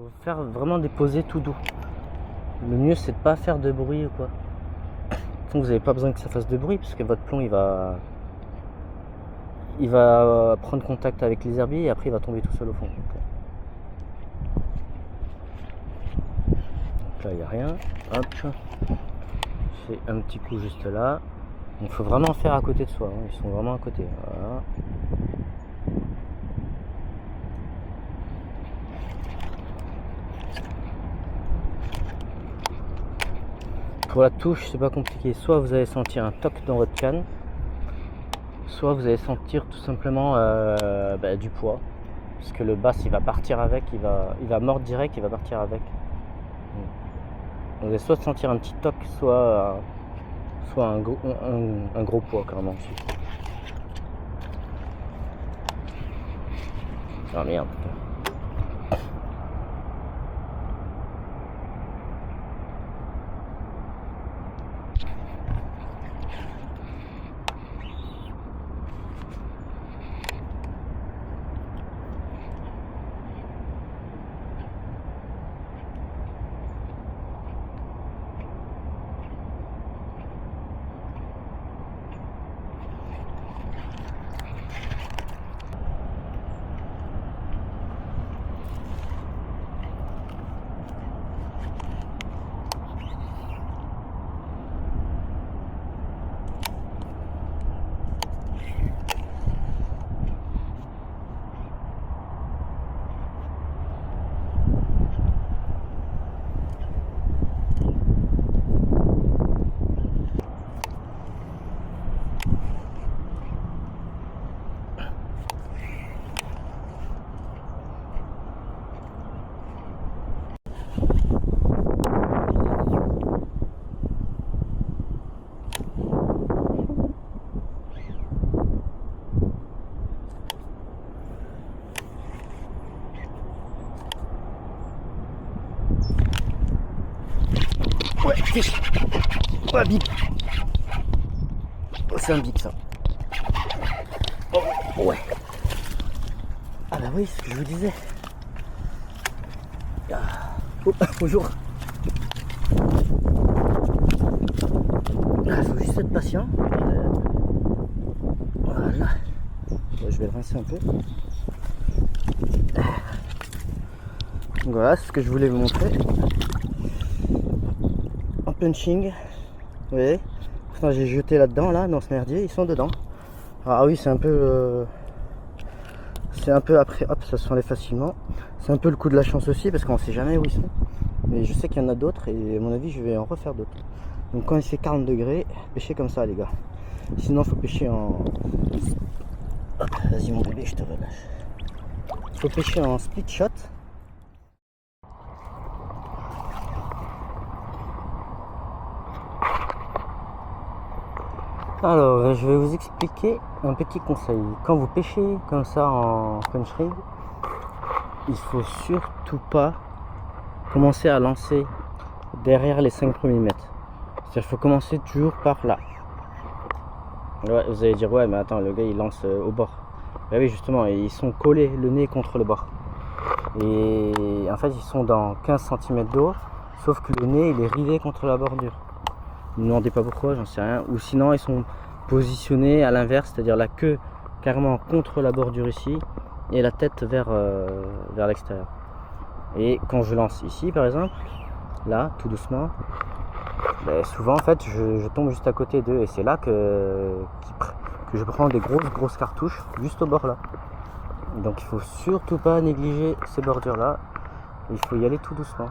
faut faire vraiment des posés tout doux. Le mieux c'est de pas faire de bruit ou quoi. Vous n'avez pas besoin que ça fasse de bruit parce que votre plomb il va prendre contact avec les herbiers et après il va tomber tout seul au fond. Donc là il n'y a rien. Hop. Je fais un petit coup juste là. Donc il faut vraiment faire à côté de soi. Hein. Ils sont vraiment à côté. Voilà. Pour la touche, c'est pas compliqué. Soit vous allez sentir un toc dans votre canne, soit vous allez sentir tout simplement du poids. Parce que le bass il va partir avec, il va mordre direct, il va partir avec. Vous allez soit sentir un petit toc, soit un gros poids carrément dessus. Ah merde. Ouais, fiche. Ouais, bip. Oh, c'est un bip ça. Oh, ouais. Ah bah oui, ce que je vous disais. Ah. Oh, bonjour. Ah, faut juste être patient. Voilà. Bon, je vais le rincer un peu. Donc voilà, c'est ce que je voulais vous montrer. En punching, vous voyez, pourtant j'ai jeté là-dedans, là, dans ce merdier, ils sont dedans. Ah oui, c'est un peu après, hop, ça se s'enlève facilement. C'est un peu le coup de la chance aussi, parce qu'on sait jamais où ils sont. Mais je sais qu'il y en a d'autres, et à mon avis, je vais en refaire d'autres. Donc quand il fait 40 degrés, pêchez comme ça, les gars. Sinon, il faut pêcher en... Vas-y mon bébé, je te relâche. Il faut pêcher en split shot. Alors, je vais vous expliquer un petit conseil. Quand vous pêchez comme ça en punch rig, il faut surtout pas commencer à lancer derrière les 5 premiers mètres. C'est-à-dire qu'il faut commencer toujours par là. Ouais, vous allez dire, ouais, mais attends, le gars il lance au bord. Bah oui, justement, ils sont collés le nez contre le bord. Et en fait, ils sont dans 15 cm d'eau, sauf que le nez il est rivé contre la bordure. Ne me demandez pas pourquoi, j'en sais rien. Ou sinon ils sont positionnés à l'inverse, c'est-à-dire la queue carrément contre la bordure ici et la tête vers l'extérieur. Et quand je lance ici par exemple, là tout doucement, souvent en fait je tombe juste à côté d'eux et c'est là que je prends des grosses cartouches juste au bord là. Donc il faut surtout pas négliger ces bordures là, il faut y aller tout doucement.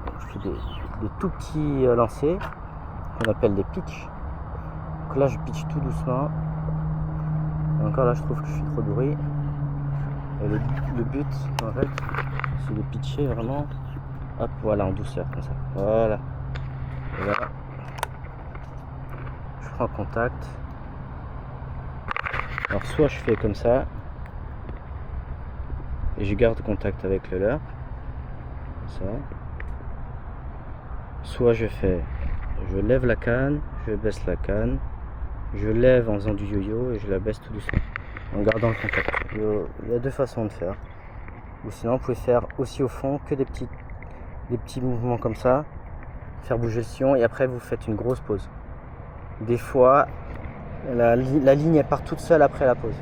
Donc, je fais des tout petits lancers qu'on appelle des pitchs. Donc là je pitch tout doucement. Et encore là je trouve que je suis trop de bruit. Et le but en fait c'est de pitcher vraiment. Hop, voilà, en douceur comme ça. Voilà. Et voilà. Je prends contact. Alors soit je fais comme ça. Et je garde contact avec le leurre. Comme ça. Soit je lève la canne, je baisse la canne, je lève en faisant du yo-yo et je la baisse tout doucement en gardant le contact. Il y a deux façons de faire. Ou sinon vous pouvez faire aussi au fond que des petits mouvements comme ça, faire bouger le sillon et après vous faites une grosse pause. Des fois la ligne elle part toute seule après la pause.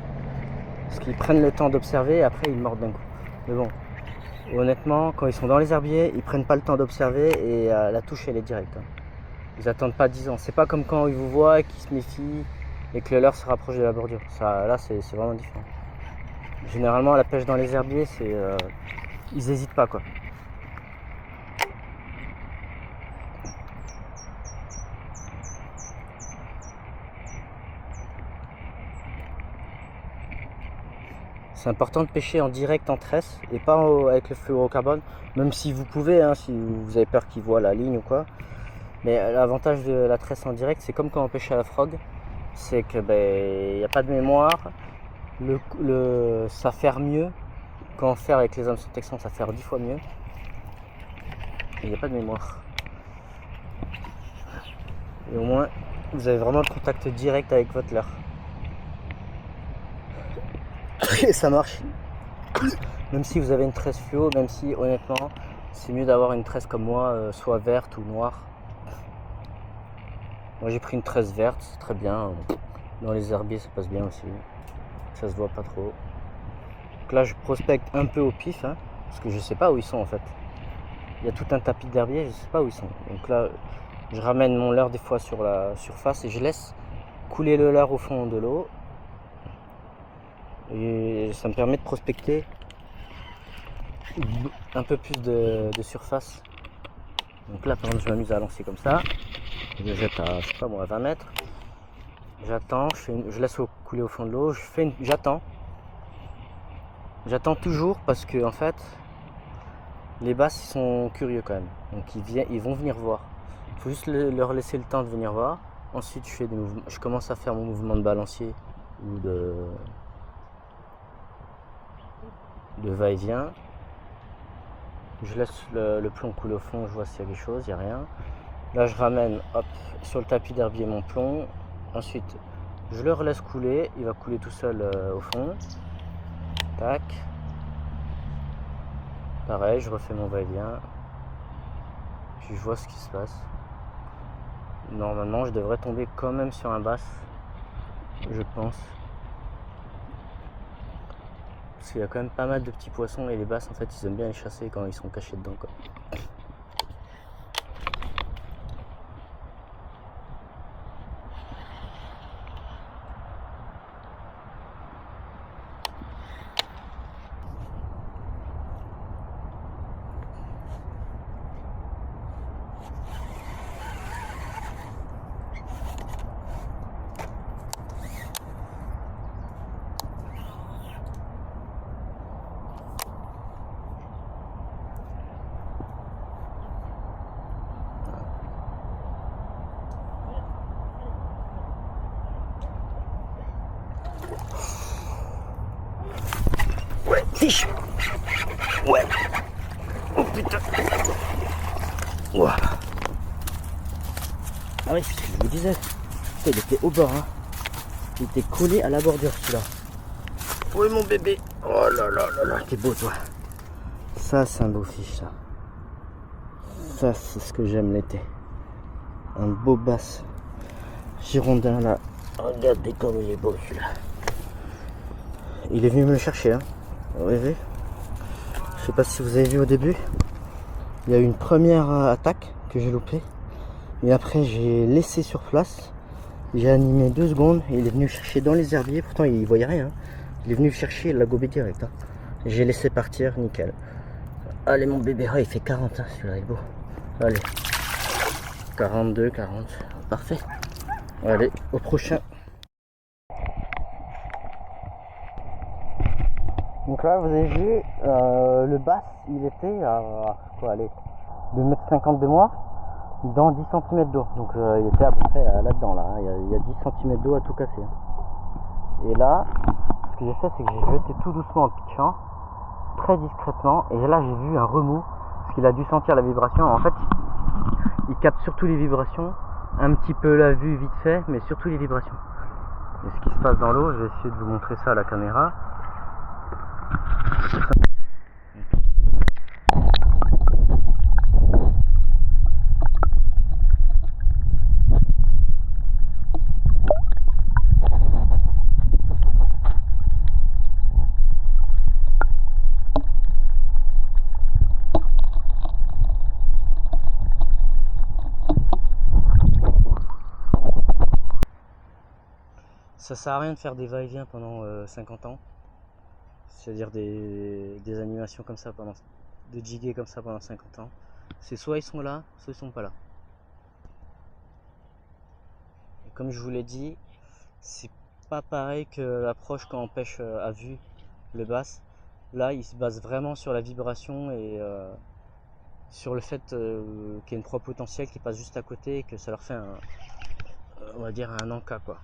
Parce qu'ils prennent le temps d'observer et après ils mordent d'un coup. Mais bon, honnêtement, quand ils sont dans les herbiers, ils prennent pas le temps d'observer et la touche elle est directe. Ils attendent pas 10 ans. C'est pas comme quand ils vous voient et qu'ils se méfient et que le leurre se rapproche de la bordure. Ça, là c'est vraiment différent. Généralement la pêche dans les herbiers, c'est ils hésitent pas quoi. C'est important de pêcher en direct en tresse et pas avec le fluorocarbone, même si vous pouvez, hein, si vous avez peur qu'ils voient la ligne ou quoi. Mais l'avantage de la tresse en direct, c'est comme quand on pêche à la frog, c'est que il n'y a pas de mémoire, ça ferre mieux. Quand on ferre avec les hameçons texans, ça ferre 10 fois mieux. Il n'y a pas de mémoire. Et au moins, vous avez vraiment le contact direct avec votre leurre. Et ça marche. Même si vous avez une tresse fluo, même si honnêtement, c'est mieux d'avoir une tresse comme moi, soit verte ou noire. Moi j'ai pris une tresse verte, c'est très bien. Dans les herbiers ça passe bien aussi. Ça se voit pas trop. Donc là je prospecte un peu au pif, hein, parce que je sais pas où ils sont en fait. Il y a tout un tapis d'herbiers, je sais pas où ils sont. Donc là je ramène mon leurre des fois sur la surface et je laisse couler le leurre au fond de l'eau. Et ça me permet de prospecter un peu plus de surface. Donc là par exemple je m'amuse à lancer comme ça. Je jette à, je sais pas moi, à 20 mètres. J'attends, je laisse couler au fond de l'eau, j'attends. J'attends toujours parce que en fait les basses ils sont curieux quand même. Donc ils vont venir voir. Il faut juste leur laisser le temps de venir voir. Ensuite je commence à faire mon mouvement de balancier ou de va-et-vient. Je laisse le plomb couler au fond, je vois s'il y a quelque chose, il n'y a rien. Là je ramène hop, sur le tapis d'herbier mon plomb. Ensuite je le relaisse couler, il va couler tout seul au fond. Tac. Pareil, je refais mon va-et-vient. Puis je vois ce qui se passe. Normalement je devrais tomber quand même sur un bass, je pense. Parce qu'il y a quand même pas mal de petits poissons et les basses en fait ils aiment bien les chasser quand ils sont cachés dedans quoi. Ouais. Oh putain. Voilà. Ah oui, c'est ce que je vous disais. Il était au bord, hein. Il était collé à la bordure celui-là. Oui mon bébé. Oh là là là là, t'es beau toi. Ça c'est un beau fiche ça. Ça c'est ce que j'aime l'été. Un beau basse girondin là. Regardez comme il est beau celui-là. Il est venu me le chercher, hein. Oui, oui. Je sais pas si vous avez vu au début. Il y a eu une première attaque que j'ai loupée. Et après j'ai laissé sur place. J'ai animé 2 secondes et il est venu chercher dans les herbiers. Pourtant il voyait rien. Il est venu chercher, il l'a gobé direct. Hein. J'ai laissé partir, nickel. Allez mon bébé, il fait 40, hein, celui-là il est beau. Allez. 42, 40. Parfait. Allez, au prochain. Donc là vous avez vu, le bass il était à quoi, allez, 2,50 m de moi dans 10 cm d'eau. Donc il était à peu près là-dedans là, hein. Il y a 10 cm d'eau à tout casser. Et là, ce que j'ai fait c'est que j'ai jeté tout doucement en pitchant, très discrètement, et là j'ai vu un remous, parce qu'il a dû sentir la vibration. En fait, il capte surtout les vibrations, un petit peu la vue vite fait, mais surtout les vibrations. Et ce qui se passe dans l'eau, je vais essayer de vous montrer ça à la caméra. ça sert à rien de faire des va-et-vient pendant 50 ans. C'est-à-dire des animations comme ça, de jiguer comme ça pendant 50 ans. C'est soit ils sont là, soit ils sont pas là. Et comme je vous l'ai dit, c'est pas pareil que l'approche quand on pêche à vue le bass. Là, il se base vraiment sur la vibration et sur le fait qu'il y a une proie potentielle qui passe juste à côté et que ça leur fait on va dire un encas quoi.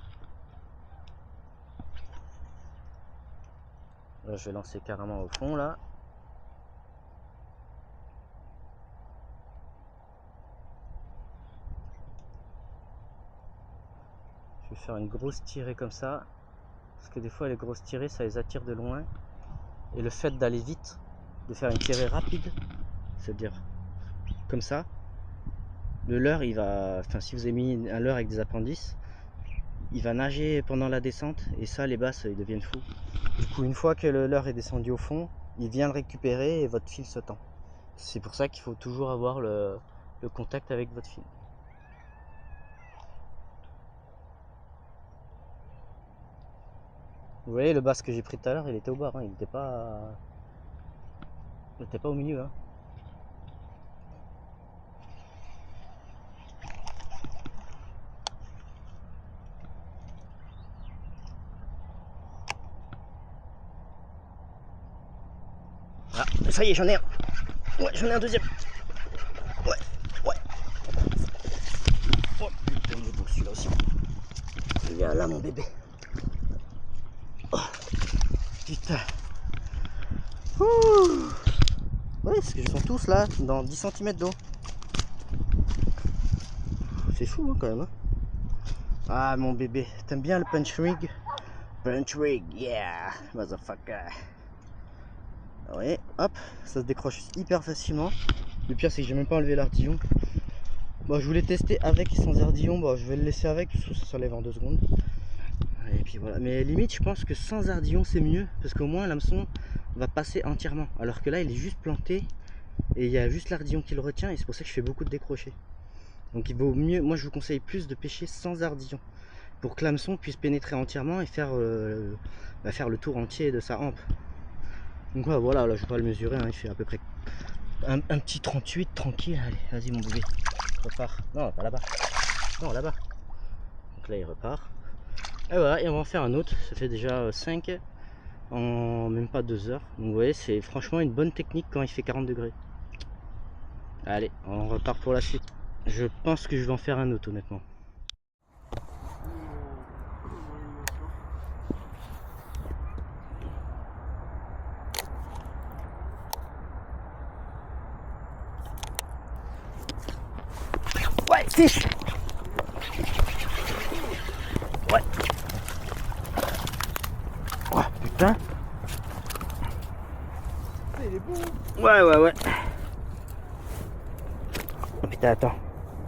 Là, je vais lancer carrément au fond là. Je vais faire une grosse tirée comme ça. Parce que des fois les grosses tirées ça les attire de loin. Et le fait d'aller vite, de faire une tirée rapide, c'est-à-dire comme ça, le leurre il va, enfin si vous avez mis un leurre avec des appendices, il va nager pendant la descente et ça les basses ils deviennent fous. Du coup une fois que le leurre est descendu au fond, il vient le récupérer et votre fil se tend. C'est pour ça qu'il faut toujours avoir le contact avec votre fil. Vous voyez le bass que j'ai pris tout à l'heure, il était au bord, hein, il n'était pas au milieu. Hein. Ah, ça y est, j'en ai un. Ouais, j'en ai un deuxième. Ouais. Oh putain, il est beau celui-là aussi. Viens là, mon bébé. Oh, putain. Ouh. Ouais, parce qu'ils sont tous là, dans 10 cm d'eau. C'est fou hein, quand même. Hein. Ah, mon bébé. T'aimes bien le punch rig? Punch rig, yeah, motherfucker. Ouais, hop, ça se décroche hyper facilement. Le pire, c'est que j'ai même pas enlevé l'ardillon. Bon, je voulais tester avec et sans ardillon. Bon, je vais le laisser avec parce que ça s'enlève en 2 secondes. Et puis voilà. Mais limite, je pense que sans ardillon, c'est mieux parce qu'au moins l'hameçon va passer entièrement. Alors que là, il est juste planté et il y a juste l'ardillon qui le retient. Et c'est pour ça que je fais beaucoup de décrochés. Donc il vaut mieux. Moi, je vous conseille plus de pêcher sans ardillon pour que l'hameçon puisse pénétrer entièrement et faire le tour entier de sa hampe. Donc voilà, là je vais pas le mesurer, hein, il fait à peu près un petit 38 tranquille. Allez, vas-y mon bébé, repars. Non, pas là-bas. Non, là-bas. Donc là il repart. Et voilà, et on va en faire un autre. Ça fait déjà 5 en même pas 2 heures. Donc vous voyez, c'est franchement une bonne technique quand il fait 40 degrés. Allez, on repart pour la suite. Je pense que je vais en faire un autre honnêtement. Ouais, fiche. Ouais. Oh putain. Il est beau. Ouais. Oh putain, attends.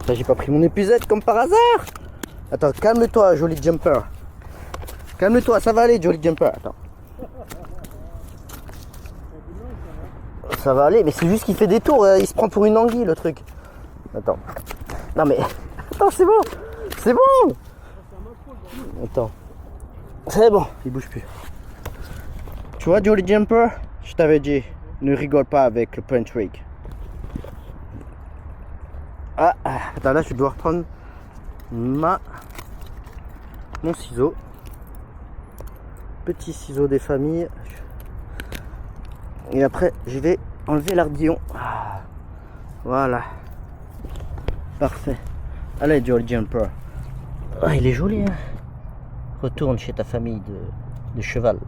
J'ai pas pris mon épuisette comme par hasard. Attends, calme-toi, joli jumper. Calme-toi, ça va aller, joli jumper. Attends. Ça va aller, mais c'est juste qu'il fait des tours. Il se prend pour une anguille, le truc. Attends. Non mais... Attends, c'est bon. C'est bon. Attends. C'est bon, il bouge plus. Tu vois, joli jumper, je t'avais dit, ne rigole pas avec le punch rig. Ah, attends, là je dois reprendre mon ciseau. Petit ciseau des familles. Et après, je vais enlever l'ardillon. Voilà. Parfait. Allez, jolly jumper. Ah, il est joli, hein. Retourne chez ta famille de cheval.